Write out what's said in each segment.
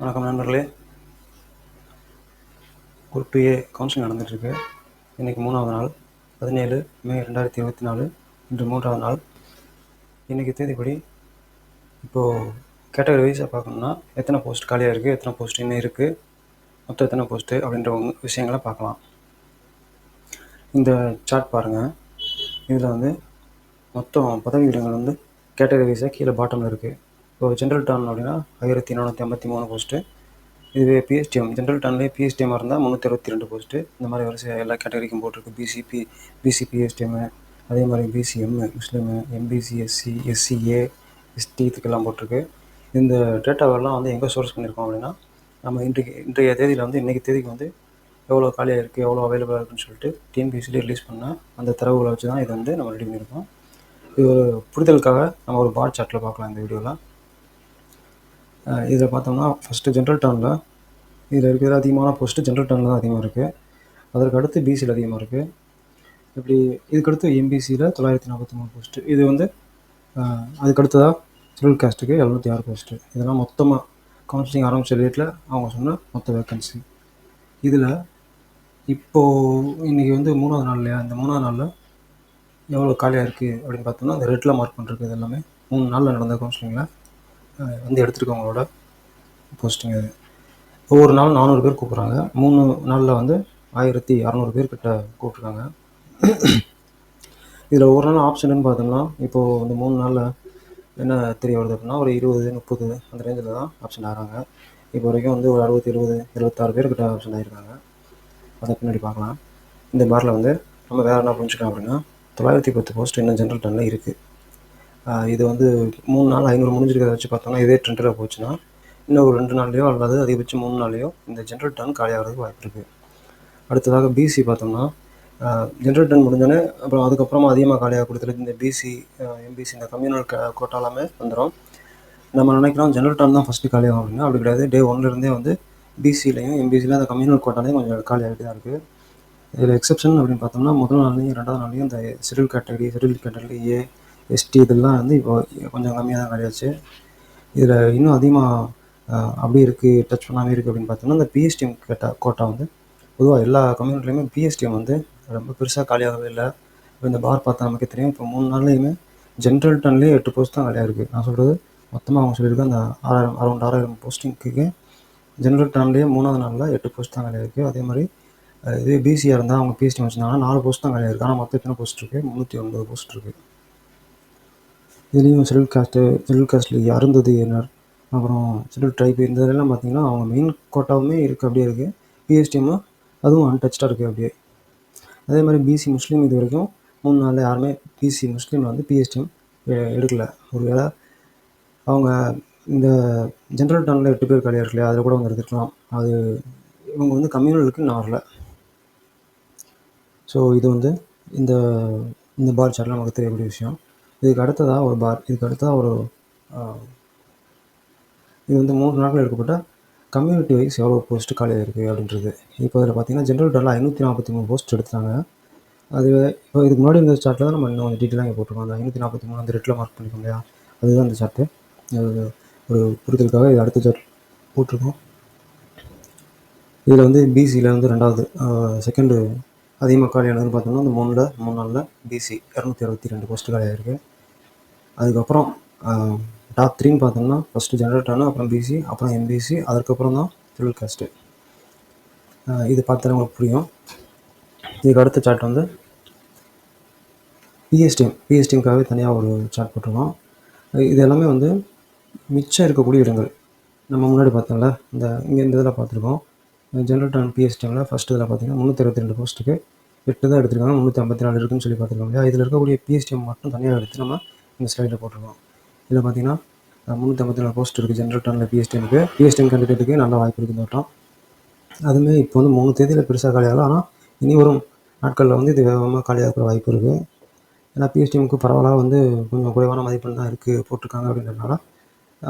வணக்கம் நண்பர்களே. Group A counselling நடந்துகிட்ருக்கு. இன்றைக்கி 3வது நாள், 17 மே 2024. இன்று 3வது நாள். இன்றைக்கி தேதிப்படி இப்போது கேட்டகரி வைஸாக பார்க்கணுன்னா எத்தனை போஸ்ட் காலியாக இருக்குது, எத்தனை போஸ்ட் இன்னும் இருக்குது, மொத்தம் எத்தனை போஸ்ட்டு அப்படின்ற விஷயங்களை பார்க்கலாம். இந்த சார்ட் பாருங்கள். இதில் வந்து மொத்தம் பதவி இடங்கள் வந்து கேட்டகரி வைஸாக கீழே பாட்டமில் இருக்குது. இப்போ ஜென்ரல் டர்ன் அப்படின்னா 1453 போஸ்ட்டு. இதுவே பிஎஸ்டிஎம் ஜென்ரல் டர்ன்லேயே பிஎஸ்டிஎம்மாக இருந்தால் 362 போஸ்ட்டு. இந்த மாதிரி வரிசையாக எல்லா கேட்டகரிக்கும் போட்டிருக்கு. பிசிபிஎஸ்டிஎம்மு, அதே மாதிரி பிசிஎம், முஸ்லீமு, எம்பிசி, எஸ்சி, எஸ்சிஏ, எஸ்டி இதுக்கெல்லாம் போட்டிருக்கு. இந்த டேட்டாவெல்லாம் வந்து எங்கே சோர்ஸ் பண்ணியிருக்கோம் அப்படின்னா, நம்ம இன்றைய தேதியில் வந்து இன்றைக்கி தேதிக்கு வந்து எவ்வளோ காலியாக இருக்குது, எவ்வளோ அவைலபிளாக இருக்குன்னு சொல்லிட்டு டிஎன்பிஎஸ்சியில் ரிலீஸ் பண்ணால் அந்த தரவுகளை வச்சு தான் இதை வந்து நம்ம ரெடி பண்ணியிருக்கோம். இது ஒரு புரிதலுக்காக நம்ம ஒரு பார் சார்ட்டில் பார்க்கலாம் இந்த வீடியோவில். இதில் பார்த்தோம்னா ஃபஸ்ட்டு ஜென்ரல் டர்னில் இதில் இருக்கிற அதிகமான போஸ்ட்டு ஜென்ரல் டர்னில் தான் அதிகமாக இருக்குது. அதற்கு அடுத்து பிசியில் அதிகமாக இருக்குது. இப்படி இதுக்கடுத்து எம்பிசியில் 943 போஸ்ட்டு. இது வந்து அதுக்கடுத்ததாக ஷெட்யூல் காஸ்ட்டுக்கு 706 போஸ்ட்டு. இதெல்லாம் மொத்தமாக கவுன்சிலிங் ஆரம்பித்த டேட்டில் அவங்க சொன்ன மொத்த வேக்கன்சி. இதில் இப்போது இன்றைக்கி வந்து 3வது நாள் இல்லையா, இந்த 3வது நாளில் எவ்வளோ காலியாக இருக்குது அப்படின்னு பார்த்தோம்னா அந்த ரெட்டில் மார்க் பண்ணுறது இது எல்லாமே 3 நாளில் நடந்த கவுன்சிலிங்கில் வந்து எடுத்துருக்கவங்களோட போஸ்டிங். அது ஒவ்வொரு நாள் 400 பேர் கூப்பிட்றாங்க. 3 நாளில் வந்து 1600 பேர் கிட்ட கூப்பிட்ருக்காங்க. இதில் ஒவ்வொரு நாள் ஆப்ஷன்னு பார்த்தோம்னா இப்போது இந்த 3 நாளில் என்ன தெரிய வருது அப்படின்னா ஒரு 20, 30 அந்த ரேஞ்சில் தான் ஆப்ஷன் ஆகிறாங்க. இப்போ வரைக்கும் வந்து ஒரு 60, 70, 76 பேர் கிட்ட ஆப்ஷன் ஆகிருக்காங்க. அதை பின்னாடி பார்க்கலாம். இந்த பாரில் வந்து நம்ம வேறு என்ன புரிஞ்சுக்கலாம் அப்படின்னா 910 போஸ்ட் இன்னும் ஜென்ரல் டர்னில் இருக்குது. இது வந்து 3 நாள் 500 முடிஞ்சிருக்கிறத வச்சு பார்த்தோம்னா இதே ட்ரெண்டில் போச்சுன்னா இன்னும் ஒரு 2 நாள்லையோ அல்லது அதிகபட்சம் 3 நாள்லையோ இந்த ஜென்ரல் டர்ன் காலியாகிறதுக்கு வாய்ப்பு இருக்குது. அடுத்ததாக பிசி பார்த்தோம்னா ஜென்ரல் டர்ன் முடிஞ்சோடனே அப்புறம் அதுக்கப்புறமா அதிகமாக காலியாக கொடுத்துருக்கு இந்த பிசி, எம்பிசி, இந்த கம்யூனல் கோட்டா எல்லாமே வந்துடும். நம்ம நினைக்கிறோம் ஜென்ரல் டர்ன் தான் ஃபஸ்ட்டு காலியாகும் அப்படின்னா அப்படி கிடையாது. டே 1லேருந்தே வந்து பிசிலையும் எம்பிசிலையும் அந்த கம்யூனல் கோட்டாலையும் கொஞ்சம் காலியாகிட்டு தான் இருக்குது. இதில் எக்ஸப்ஷன் அப்படின்னு பார்த்தோம்னா முதல் நாள்லையும் 2வது நாள்லையும் இந்த ஷெட்யூல் கேட்டகரி ஏ, எஸ்டி இதெல்லாம் வந்து இப்போ கொஞ்சம் கம்மியாக தான் காலியாச்சு. இதில் இன்னும் அதிகமாக அப்படி இருக்குது டச் பண்ணாமல் இருக்குது அப்படின்னு பார்த்தோம்னா இந்த பிஎஸ்டிஎம் கோட்டா வந்து பொதுவாக எல்லா கம்யூனிட்டிலையுமே பிஎஸ்டிஎம் வந்து ரொம்ப பெருசாக காலியாகவே இல்லை. இப்போ இந்த பார் பார்த்தா நமக்கே தெரியும். இப்போ 3 நாள்லையுமே ஜென்ரல் டர்ன்லேயே 8 போஸ்ட் தான் காலியாக இருக்குது. நான் சொல்கிறது மொத்தமாக அவங்க சொல்லியிருக்க அந்த 6000 போஸ்டிங்க்கு ஜென்ரல் டர்ன்லேயே 3வது நாளில் 8 போஸ்ட் தான் காலியாக இருக்குது. அதே மாதிரி இதே பிசியாக இருந்தால் அவங்க பிஎஸ்டிஎம் வச்சுருந்தாங்கன்னா 4 போஸ்ட் தான் காலியாக இருக்குது. ஆனால் மொத்தம் எத்தனை போஸ்ட் இருக்குது? 309 போஸ்ட் இருக்குது. இதுலேயும் ஷெட்யூல் காஸ்ட்டில் அருந்ததியினர், அப்புறம் ஷெட்யூல் ட்ரைப் இந்த இதெல்லாம் பார்த்திங்கன்னா அவங்க மெயின் கோட்டாவுமே இருக்குது, அப்படியே இருக்குது. பிஎஸ்டிஎம்மு அதுவும் அன்டச்சாக இருக்குது அப்படியே. அதே மாதிரி பிசி முஸ்லீம் இது வரைக்கும் 3 நாளில் யாருமே பிசி முஸ்லீமில் வந்து பிஎஸ்டிஎம் எடுக்கலை. ஒரு வேளை அவங்க இந்த ஜென்ரல் டர்னில் 8 பேர் காலியாக இருக்குல்லையா, அதில் கூட வந்து எடுத்துக்கலாம். அது இவங்க வந்து கம்யூனலுக்கு இன்னும் வரல. ஸோ இது வந்து இந்த பார் சார்ட்டில் நமக்கு தெரியக்கூடிய விஷயம். இதுக்கு அடுத்ததாக ஒரு பார், இது வந்து 3 நாட்கள் எடுக்கப்பட்ட கம்யூனிட்டி வைஸ் எவ்வளோ போஸ்ட்டு காலியாக இருக்குது அப்படின்றது. இப்போ அதில் பார்த்தீங்கன்னா ஜென்ரல் டர்னில் 543 போஸ்ட் எடுத்துட்டாங்க. அது இப்போ இதுக்கு முன்னாடி இந்த சார்ட்டில் தான் நம்ம இன்னும் கொஞ்சம் டீட்டெயிலாக இங்கே போட்டிருக்கோம். அந்த 543 அந்த ரெட்டில் மார்க் பண்ணிக்கோங்க இல்லையா, அதுதான் இந்த சார்ட்டு. ஒரு புரிதலுக்காக இது அடுத்த சார்ட் போட்டிருக்கோம். இதில் வந்து பிசியில் வந்து 2வது செகண்டு அதிகமாக காலியானதுன்னு பார்த்தோம்னா அந்த 3 நாளில் பிசி 262 போஸ்ட்டு காலியாக இருக்குது. அதுக்கப்புறம் டாப் 3ன்னு பார்த்தோம்னா ஃபஸ்ட்டு ஜென்ரல் டர்னு, அப்புறம் பிசி, அப்புறம் எம்பிசி, அதுக்கப்புறம் தான் ஷெட்யூல் காஸ்ட்டு. இது பார்த்தா உங்களுக்கு புரியும். இதுக்கு அடுத்த சார்ட் வந்து பிஎஸ்டிஎம்காகவே தனியாக ஒரு சார்ட் போட்டிருக்கோம். இது எல்லாமே வந்து மிச்சம் இருக்கக்கூடிய இடங்கள். நம்ம முன்னாடி பார்த்தோம்ல இந்த இதில் பார்த்துருக்கோம். ஜென்ரல் டர்ன் பிஎஸ்டிஎம்மில் ஃபஸ்ட்டு இதில் பார்த்தீங்கன்னா 322 போஸ்ட்டுக்கு 8 தான் எடுத்திருக்காங்க. 354 இருக்குதுன்னு சொல்லி பார்த்துருக்கோம் இல்லையா. இதில் இருக்கக்கூடிய பிஎஸ்டிஎம் மட்டும் தனியாக எடுத்து நம்ம இந்த ஸ்லைடில் போட்டிருக்கோம். இதில் பார்த்தீங்கன்னா 354 போஸ்ட் இருக்குது ஜென்ரல் டர்னில் பிஎஸ்டிஎம்க்கு. பிஎஸ்டிஎம் கேண்டிடேட்டுக்கு நல்ல வாய்ப்பு இருக்குது தோட்டம். அதுவுமே இப்போ வந்து 3 தேதியில் பெருசாக காலியாகலாம். ஆனால் இனி வரும் நாட்களில் வந்து இது வேகமாக காலியாகிற வாய்ப்பு இருக்குது. ஏன்னா பிஎஸ்டிஎம்க்கு பரவலாக வந்து கொஞ்சம் குறைவான மதிப்பெண் தான் இருக்குது போட்டிருக்காங்க. அப்படின்றதுனால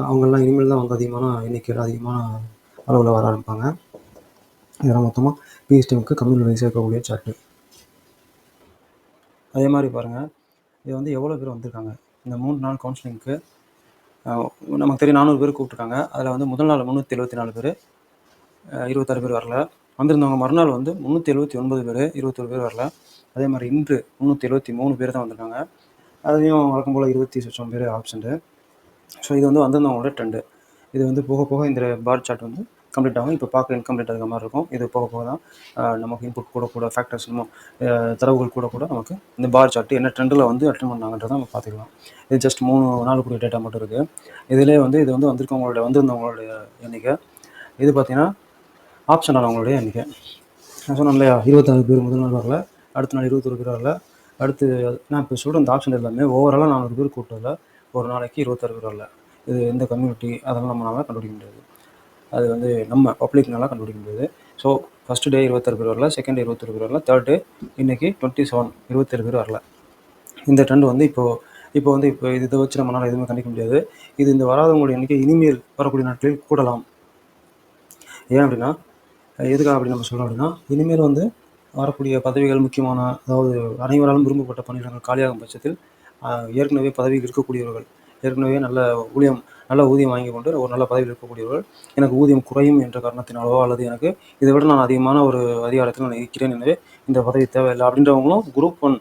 அவங்கெல்லாம் இனிமேல் தான் வந்து அதிகமான எண்ணிக்கையில் அதிகமான அளவில் வர ஆரம்பிப்பாங்க. இதெல்லாம் மொத்தமாக பிஎஸ்டிஎம்க்கு கம்யூனல் வைஸாக இருக்கக்கூடிய சார்ட்டு. அதே மாதிரி பாருங்கள், இது வந்து எவ்வளோ பேர் வந்திருக்காங்க இந்த 3 நாள் கவுன்சிலிங்க்கு. நமக்கு தெரியும் 400 பேர் கூப்பிட்ருக்காங்க. அதில் வந்து முதல் நாள் 374 பேர், 26 பேர் வரல. வந்திருந்தவங்க மறுநாள் வந்து 379 பேர், 21 பேர் வரல. அதே மாதிரி இன்று 373 பேர் தான் வந்திருக்காங்க. அதையும் வழக்கம் போல் 20 சொச்சம் பேர் ஆப்சண்ட்டு. ஸோ இது வந்து வந்திருந்தவங்களோட ட்ரெண்டு. இது வந்து போக போக இந்த பார் சார்ட் வந்து கம்ப்ளீட் ஆகும். இப்போ பார்க்க இன்கம்ப்ளீட் ஆகிற மாதிரி இருக்கும். இது போக போக தான் நமக்கு இன்புட் கூட கூட ஃபேக்டர்ஸ் இன்னும் தரவுகள் கூட கூட நமக்கு இந்த பார் சார்ட் என்ன ட்ரெண்டில் வந்து அட்டன் பண்ணாங்கன்றதை நம்ம பார்த்துக்கலாம். இது ஜஸ்ட் 3 நாளுக்குரிய டேட்டா மட்டும் இருக்குது. இதிலே வந்து இது வந்து வந்திருந்தவங்களுடைய எண்ணிக்கை. இது பார்த்தீங்கன்னா ஆப்ஷன் ஆனவங்களுடைய எண்ணிக்கை. நான் சொன்னேன் இல்லையா, 26 பேர் முதல் நாள் வரல, அடுத்த நாள் 21 பேர் வரல. அடுத்து நான் இப்போ சொல்கிற இந்த ஆப்ஷன் எல்லாமே ஓவராலாக 400 பேர் கூப்பிட்டதில் ஒரு நாளைக்கு 26 பேர் வரல. இது எந்த கம்யூனிட்டி அதெல்லாம் நம்மளால் கண்டுபிடிக்க முடியாது. அது வந்து நம்ம பப்ளிக்னால கண்டுபிடிக்க முடியாது. ஸோ ஃபஸ்ட்டு டே 26 பேர் வரல, செகண்ட் டே 21 பேர் வரல, தேர்ட் டே இன்றைக்கி 27 பேர் வரல. இந்த ட்ரெண்ட் வந்து இப்போ இதை வச்சு நம்மளால் எதுவுமே கணிக்க முடியாது. இது இந்த வராதவங்களுடைய எண்ணிக்கை இனிமேல் வரக்கூடிய நாட்களில் கூடலாம். ஏன் அப்படின்னா, எதுக்காக அப்படி நம்ம சொல்கிறோம் அப்படின்னா, இனிமேல் வந்து வரக்கூடிய பதவிகள் முக்கியமான, அதாவது அனைவராலும் விரும்பப்பட்ட பணியிடங்கள் காலியாகும் பட்சத்தில் ஏற்கனவே பதவியில் இருக்கக்கூடியவர்கள், ஏற்கனவே நல்ல ஊதியம் வாங்கி கொண்டு ஒரு நல்ல பதவியில் இருக்கக்கூடியவர்கள், எனக்கு ஊதியம் குறையும் என்ற காரணத்தினாலோ அல்லது எனக்கு இதை விட நான் அதிகமான ஒரு அதிகாரத்தில் நான் இருக்கிறேன், எனவே இந்த பதவி தேவையில்லை அப்படின்றவங்களும் குரூப் 1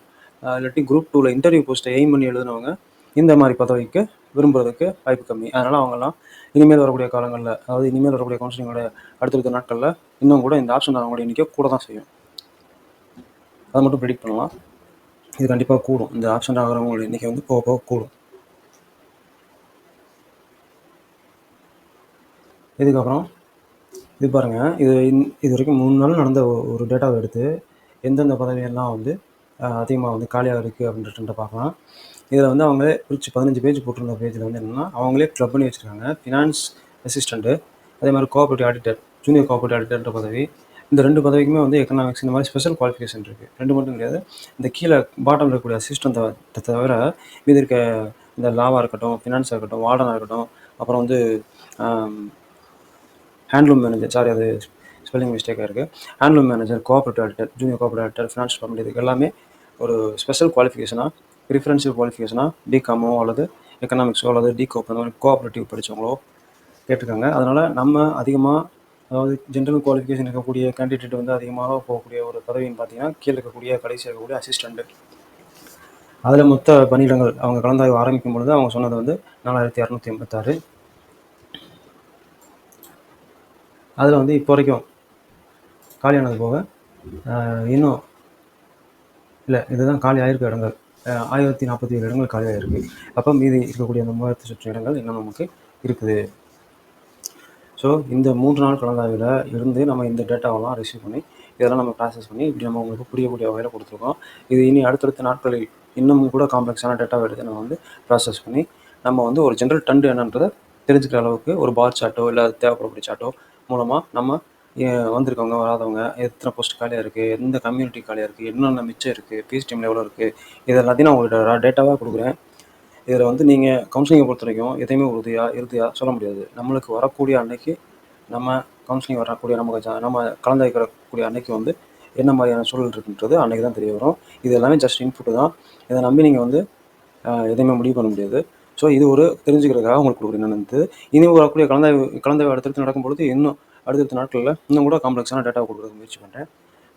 இல்லாட்டி குரூப் 2ல் இன்டர்வியூ போஸ்ட்டை எய்ம் பண்ணி எழுதுனவங்க இந்த மாதிரி பதவிக்கு விரும்புறதுக்கு வாய்ப்பு கம்மி. அதனால் அவங்கெல்லாம் இனிமேல் வரக்கூடிய காலங்களில், அதாவது இனிமேல் வரக்கூடிய கவுன்சிலிங்கோட அடுத்தடுத்த நாட்களில் இன்னும் கூட இந்த ஆப்ஷன் அவங்களுடைய எண்ணிக்கை கூட தான் செய்யும். அதை மட்டும் ப்ரெடிக்ட் பண்ணலாம். இது கண்டிப்பாக கூடும். இந்த ஆப்ஷன் ஆகிறவங்களோட எண்ணிக்கை வந்து போக போக கூடும். இதுக்கப்புறம் இது பாருங்கள், இது வரைக்கும் 3 நாள் நடந்த ஒரு டேட்டாவை எடுத்து எந்தெந்த பதவியெல்லாம் வந்து அதிகமாக வந்து காலியாக இருக்குது அப்படின்ற ட்ரெண்டை பார்க்கலாம். இதில் வந்து அவங்களே பிரித்து 15 பேஜ் போட்டிருந்த பேஜில் வந்து என்னென்னா, அவங்களே கிளப் பண்ணி வச்சுருக்காங்க. ஃபினான்ஸ் அசிஸ்டண்ட்டு, அதே மாதிரி கோஆப்ரேட்டிவ் ஆடிட்டர், ஜூனியர் கோஆப்ரேட்டிவ் ஆடிட்டர்ன்ற பதவி. இந்த 2 பதவிக்குமே வந்து எக்கனாமிக்ஸ் இந்த மாதிரி ஸ்பெஷல் குவாலிஃபிகேஷன் இருக்குது. 2 மட்டும் கிடையாது, இந்த கீழே பாட்டமில் இருக்கக்கூடிய அசிஸ்டண்ட்டை தவிர இது இருக்க இந்த லாவாக இருக்கட்டும், ஃபினான்ஸாக இருக்கட்டும், வார்டனாக இருக்கட்டும், அப்புறம் வந்து ஹேண்ட்லூம் மேனேஜர், சாரி அது ஸ்பெல்லிங் மிஸ்டேக்காக இருக்குது, handloom manager, cooperative auditor, junior cooperative auditor, finance department, இதுக்கு எல்லாமே ஒரு ஸ்பெஷல் குவாலிஃபிகேஷனாக, ப்ரிஃபரன்ஷியல் குவாலிஃபிகேஷனாக பிகாமோ அல்லது எக்கனாமிக்ஸோ அல்லது டிகோப் அந்த மாதிரி கோஆப்ரேட்டிவ் படித்தவங்களோ கேட்டிருக்காங்க. அதனால் நம்ம அதிகமாக, அதாவது ஜென்ரல் குவாலிஃபிகேஷன் இருக்கக்கூடிய கேண்டிடேட் வந்து அதிகமாக போகக்கூடிய ஒரு பதவின்னு பார்த்தீங்கன்னா கீழே இருக்கக்கூடிய கடைசி இருக்கக்கூடிய அசிஸ்டண்ட்டு. அதில் மொத்த பணியிடங்கள் அவங்க கலந்தாய்வு ஆரம்பிக்கும் பொழுது அவங்க சொன்னது வந்து 4286. அதில் வந்து இப்போ வரைக்கும் காலியானது போக இன்னும் இல்லை, இதுதான் காலி ஆகிருக்க இடங்கள் 1047 இடங்கள் காலியாக இருக்குது. அப்போ மீதி இருக்கக்கூடிய அந்த 3000 சுற்று இடங்கள் இன்னும் நமக்கு இருக்குது. ஸோ இந்த 3 நாள் கலந்தாய்வில் இருந்து நம்ம இந்த டேட்டாவெல்லாம் ரிசீவ் பண்ணி இதெல்லாம் நம்ம ப்ராசஸ் பண்ணி இப்படி நம்ம உங்களுக்கு புரியக்கூடிய வகையில் கொடுத்துருக்கோம். இது இனி அடுத்தடுத்த நாட்களில் இன்னமும் கூட காம்ப்ளெக்ஸான டேட்டாவை எடுத்து நம்ம வந்து ப்ராசஸ் பண்ணி நம்ம வந்து ஒரு ஜென்ரல் ட்ரெண்ட் என்னன்றதை தெரிஞ்சுக்கிற அளவுக்கு ஒரு பார் சார்ட்டோ இல்லை தேவைப்படக்கூடிய சார்ட்டோ மூலமாக நம்ம வந்திருக்கவங்க வராதவங்க எத்தனை போஸ்ட் காலியாக இருக்குது, எந்த கம்யூனிட்டி காலியாக இருக்குது, என்னென்ன மிச்சம் இருக்குது, பிஎஸ்டிஎம்ல எவ்வளோ இருக்குது, இது எல்லாத்தையும் நான் உங்கள்கிட்ட டேட்டாவாக கொடுக்குறேன். இதில் வந்து நீங்கள் கவுன்சிலிங்கை பொறுத்த வரைக்கும் எதையுமே இறுதியாக சொல்ல முடியாது. நம்மளுக்கு வரக்கூடிய அன்னைக்கு, நம்ம கவுன்சிலிங் வரக்கூடிய நம்ம கலந்தாய்க்கக்கூடிய அன்னைக்கு வந்து என்ன மாதிரியான சூழல் இருக்குன்றது அன்றைக்கி தான் தெரிய வரும். இது எல்லாமே ஜஸ்ட் இன்புட்டு தான். இதை நம்பி நீங்கள் வந்து எதையுமே முடிவு பண்ண முடியாது. ஸோ இது ஒரு தெரிஞ்சுக்கிறதுக்காக உங்களுக்கு கொடுக்குறேன். என்னென்னு இனி வரக்கூடிய கலந்தாய்வு அடுத்தடுத்து நடக்கும்பொழுது இன்னும் அடுத்தடுத்த நாட்களில் இன்னும் கூட காம்ப்ளெக்ஸான டேட்டாவை கொடுக்குறதுக்கு முயற்சி பண்ணுறேன்.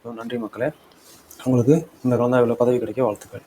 ஸோ நன்றி மக்களே. உங்களுக்கு இந்த கலந்தாய்வில் பதவி கிடைக்க வாழ்த்துக்கள்.